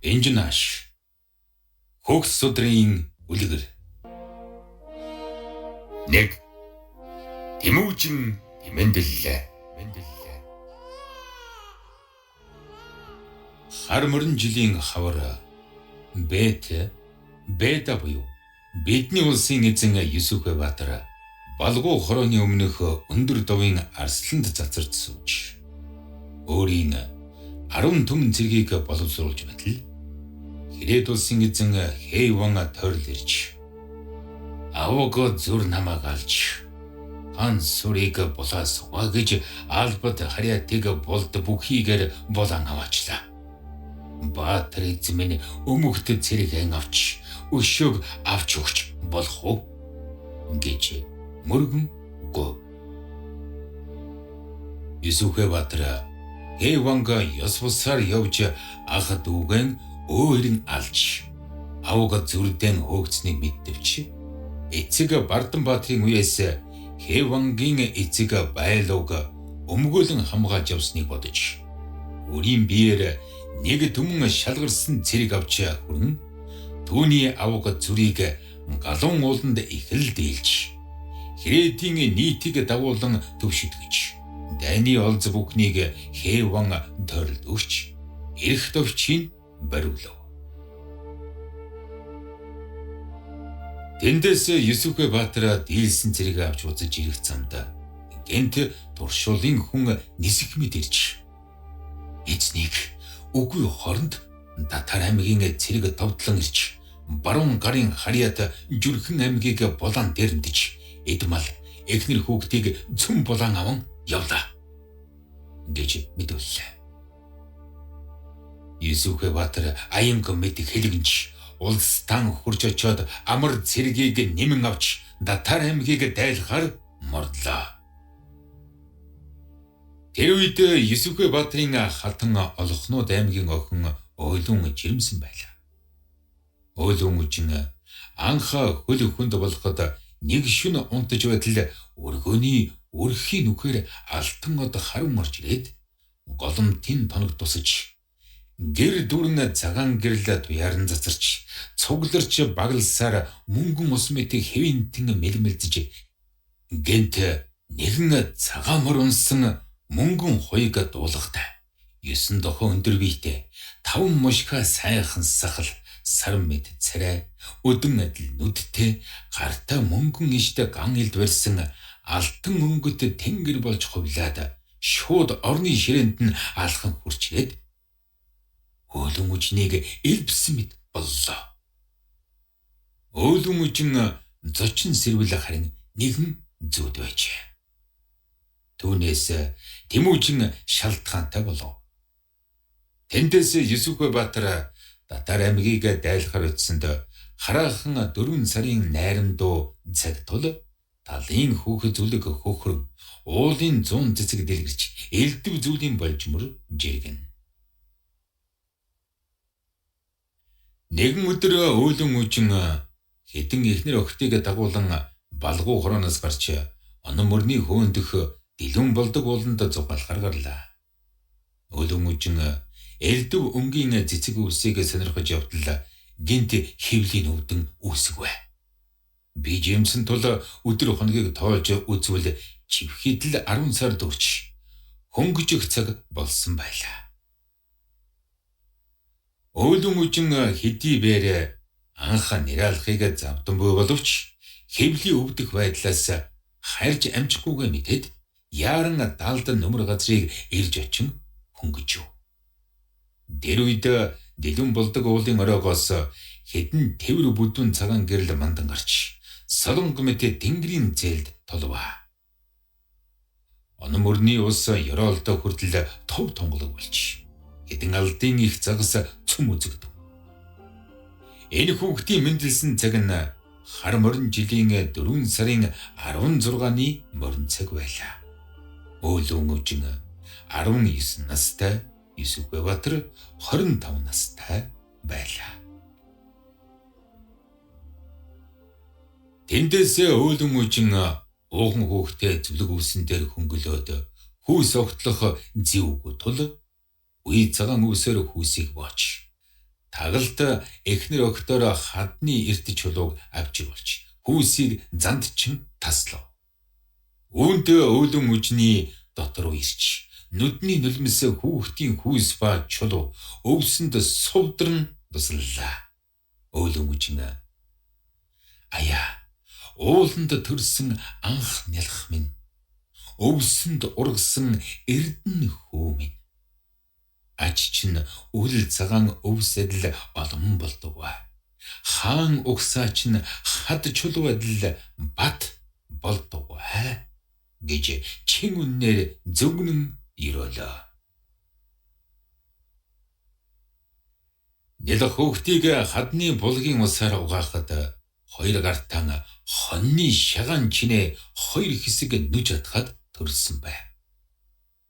Энжинаш хөгс өдрийн үлгэр нэг Тэмүүжин тэмэндэллээ. Хар мөрөн жилийн хавар Бэда буюу бидний улсын эзэн Есүхбаатар балгуу хорооны өмнөх өндөр довын арсланд цацарч сууж өөрийн 10 түмэн цэргийг боловсруулж байтал Хрээд улсын эзэн Хэван тойрол ирж авог зүр намайг алж хан сүрийг булаас угаж албад харьяатыг болд бүхийгээр болон аваачлаа. Баатар эзэмэн өмөгт цэрэгэн авч өшөөг авч өгч болох уу гэж мөргөн гоо. Есүхбаатар Хэванга ёс бусаар явж ах дүүгэн өөрийн алж авог зүрдэн хөөгцнийг мэдтвч эцэг Барданбаатарын үеэс Хэвангийн эцэг Байлууг өмгөөлөн хамгаалж явсныг бодож өөрийн биеэр нэг түмэн шалгарсан цэрэг авч хүрэн түүний авог зүрийг галуун ууланд ихэл дээлж Хрээдийн нийтийг дагуулan төвшөдгөж дайны олз бүхнийг Хэван тойролд өгч эрх төвчийг бариулав. Тэндээс Есүхбаатар дийлсэн цэрэг авч узаж ирэх замд гэнт туршуулын хүн нисэх мэд ирж эзнийг үгүй хоронд Татар аймгийн цэрэг товдлон ирж баруун гарын харьяат Жүрхэн аймгийг болон дэрэмдэж эдмал эхнэр хүүхдийг цөм болон аван явлаа гэж мэдүүллээ. Есүхбаатар аянг мэд хэлгэнч улстан хурж очоод амар цэргийг нэмэн авч Татар аймгийг дайлахаар морлоо. Тэр үед Есүхбаатарын хатан олохнууд аймгийн охин Ойлун жирэмсэн байлаа. Ойлун үжин анх хөл хүнд болоход нэг шөнө унтаж байтал өргөний өрхийн нүхээр алтан од харун орж ирээд голомтын тоног тусаж гэр дүрэн цагаан гэрэл туяаран цацарч цугларч баглсаар мөнгөн ус мэтийг хэвинтэн мэлмэлдэж гэнт нэгэн цагаан мөр унсан мөнгөн хуйг дуулгатай 9 дохоо өндөр биетэй 5 мушка сайхан сахал сарм мэд царай өдөн адил нүдтэй гартаа мөнгөн иштэй ган илд барьсан алтан өнгөт тэнгэр болж хувлаад шууд орны ширээнд нь алхан хурчээд Ойлун үжнийг элбсэн мэд боллоо. Ойлун үжин зочин сэрвэл харин нэгэн зүүд байжээ. Түүнээс Тэмүүжин шалтгаантай болов. Тэндээс Есүхбаатар Татар аймгийг дайлахаар утсанд хараахан 4 сарын найрамдуу цаг тул талын хүүхэд зүлэг хөхрөн уулын 100 цэцэг дэлгэрч элдв зүйлийн болжмөр жиргэн. Нэгэн өдөр Ойлун үжин хэдэн эхнэр охтыг дагуулan балгуу хорооноос гарч онон мөрний хөөндөх дэлгэн болдог ууланд зугаалахаар гарлаа. Ойлун үжин элдв өнгийн цэцэг үсийг сонирхож явтал гинт хөвлийн өвдөн үүсгвэ. Би жимсэн тул өдөр хоногийг тоолж үзвэл чивхэд л 10 сар дурч хөнгөжих цаг болсон байлаа. Ойлун үжин хэдий бээр анх нэралхыг завдан буй боловч хөвлийн өвдөх байдлаас харж амжихгүйгээ мэдээд яаран далд нөмөр газрыг ирж очин хөнгөжв. Тэр үед дэлгэн болдог уулын оройгоос хэдэн тэвэр бүдүүн цагаан гэрэл мандан гарч солонго мэт тэнгэрийн зээлд толваа. Он мөрний ус ёроолдоо хүртэл тов тонголог болж хэдэн алдын их загас цөм үзэгдэв. Энэ хүүхдийн мэндэлсэн цаг нь хар морин жилийн 4 сарын 16-ны морин цаг байлаа. Ойлун үжин 19 настай, Есүхбаатар 25 настай байлаа. Тэндээс Ойлун үжин ууган хүүхдээ зүлэг үүсэн дээр хөнгөлөөд хүүс огтлох зэвгүй тул үе цагаан үүсээр хүүсийг бооч Тагалт эхнэр өгтөөр хадны эрт чулууг авч ирүүлж хүүсийг зандчин таслав. Үүнтэй өвлөн үжний дотор руу ирж нүдний нулимс хүүхдийн хүүс ба чулуу өвсөнд сувдран туслалаа. Өвлөн үжин аяа ууланд төрсөн анх нялх минь өвсөнд ургасан эрдэн хүү минь аж чинь үл цагаан өвсөдл олон болдог. Хаан угсаа чинь хад чулуу адил бат болдог гэж чин үннээр зөвгнөн ирүүлээ. Нялх хүүхдийг хадны булгийн усаар угаахад хоёр гартан хоньны шагаан чинээ хоёр хэсэг нүж атахад төрсөн байв.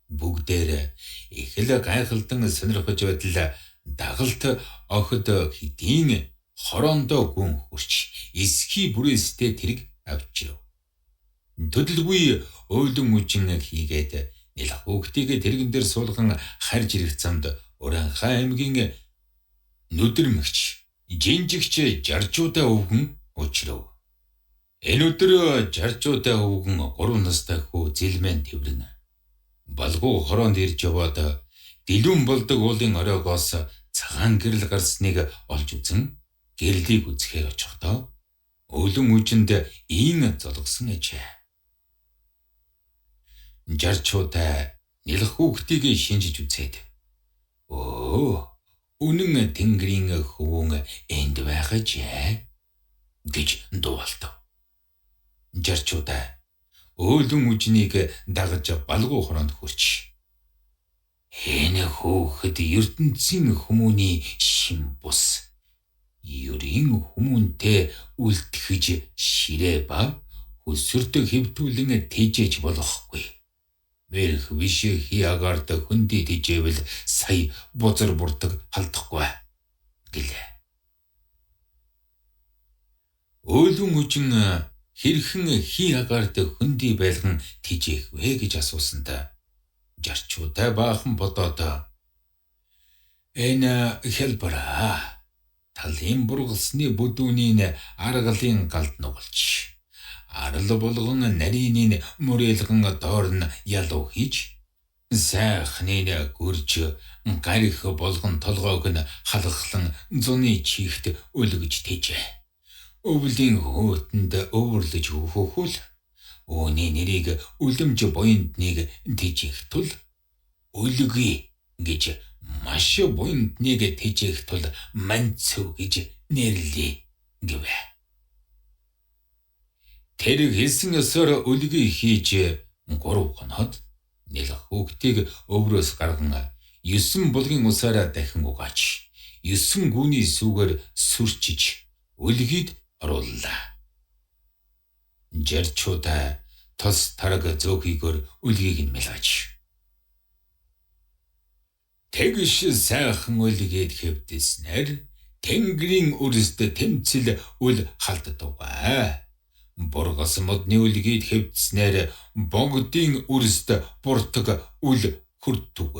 Бүгдээр их л гайхалдан сонирхож байтал дагалт охид хэдийн хороондоо гүн хурч эсхий бүрээстэй тэрэг авчирв. Төдөлгүй өвлөн үжин хийгээд нялх хүүхдийг тэрэгэн дээр суулган харж ирэх замд Уранхай аймгийн нүдэрмэгч жинжигч жаржуудаа өвгөн учрав. Энэ өдөр жаржуудаа өвгөн 3 настай хүү зэлмэн тэврэн балгуу хороонд ирж яваад дэлүүн болдог уулын оройгоос цагаан гэрэл гарсныг олж үзэн гэрлийг үзэхээр очихдоо өвлөн үжинд ийн золгосон ажээ. Жарчуудаа нялх хүүхдийг шинжиж үзээд үнэн тэнгэрийн хөвөн энд байхажээ гэж дуулав. Жарчуудаа өвлөн үжнийг дагаж балгуу хороонд хүрч энэ хүүхэд ертөнцийн хүмүүний шин бус ерийн хүмүүнтэй үлтгэж ширээ ба өсөрт хэвтүүлэн тэжээж болохгүй. Мэрх биш хиягард хөндөй тэжээвэл сая бузар бурдаг халдахгүй гэлээ. Өвлөн үжин хэрхэн хиягард хөндөй байлган тэжээх вэ гэж асуусанд жарчуудаа баахан бодоод энэ хэлбэраа талын бургалсны бүдүүний аргалын галд нугалж арал болгон нарийн мөрөөлгөн доор нь ялуу хийж сайхныг гүрж гарих болгон толгойг нь халахлан зуны чихт өлгөж тэжээ. Өвлийн хөөтөнд өвөрлөж хөхөл өөний нэрийг үлэмж буйндныг тэжээх тул өлгий гэж маш буйндныг тэжээх тул манцөв гэж нэрлэе гэвэ. Тэр хэлсэн ёсоор өлгий хийж 3 хоноод нялх хүүхдийг өврөөс гарган 9 булгийн усаараа дахин угааж 9 гүний сүгээр сүрчиж өлгийд орууллаа. Жарчуудаа тос тараг зөөхийгөр өлгийг нь мэлгэж тэгш сайхан өлгээд хэвдэснээр тэнгэрийн үрст тэмцэл үл халддаг. Бургас модны өлгийг хэвдснээр богдын үрст буртаг үл хүрдэг.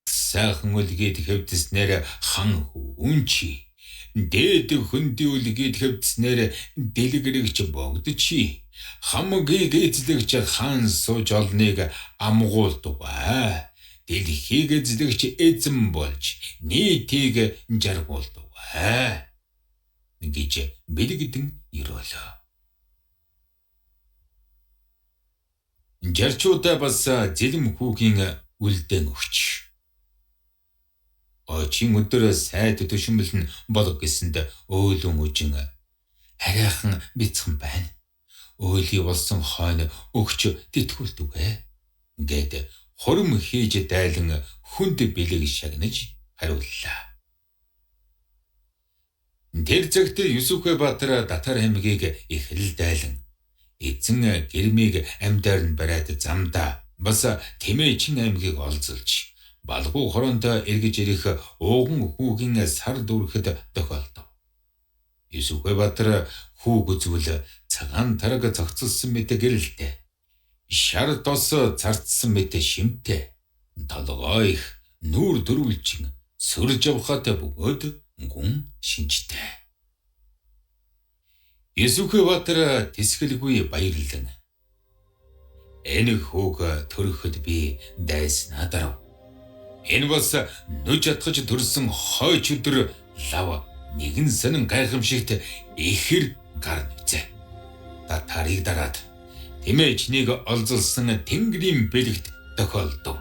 Сайхан өлгийг хэвдснээр хан хүнчи дээд хөндөй өлгийг хэвдснээр дэлгэрэгч богдчи хамгийг эзлэгч хаан сууж олныг амгуулдаг. Дэлхийг эзлэгч эзэн болж нийтийг жаргуулдаг гэж бэлэгдэн ирүүлээ. Жарчуудаа бас зэлэм хүүгийн үлдэн өгч очин өдөр сайд төшмөл нь болог гэсэнд өвлөн үжин хараахан бяцхан байна. Өөлий болсон хойно өгч тэтгүүлдэг гэд хором хийж дайлан хүнд бэлэг шагнаж хариуллаа. Тэр цагт Юсүхэ Баатар Датар аймгийг их л дайлан эзэн гэрмийг амьдаар нь бариад замдаа бас Тэмээчин аймгийг олзолж балгуу хороонд эргэж ирэх ууган хүүгийн сар дүүрэхэд тохиолдов. Юсүхэ Баатар хүүг үзвэл цагаан тараг зогцолсон мэт гэрэлтэй. Шар тос царцсан мэт шимтэй. Толгой их нүүр дөрвөлжин сүрж авахтай бөгөөд гүн шинжтэй. Есүхбаатар тэсгэлгүй баярлан энэ хүүг төрөхөд би дайснаа дарав. Энэ бас нүж атгаж төрсөн хойч өдөр лав нэгэн сонин гайхамшигт ихэр гар нэвзээ. Татарыг дараад тэмээчнийг олзолсон тэнгэрийн бэлэгт тохиолдов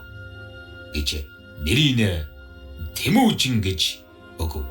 гэж нэрийн Тэмүүжин гэж өгөв.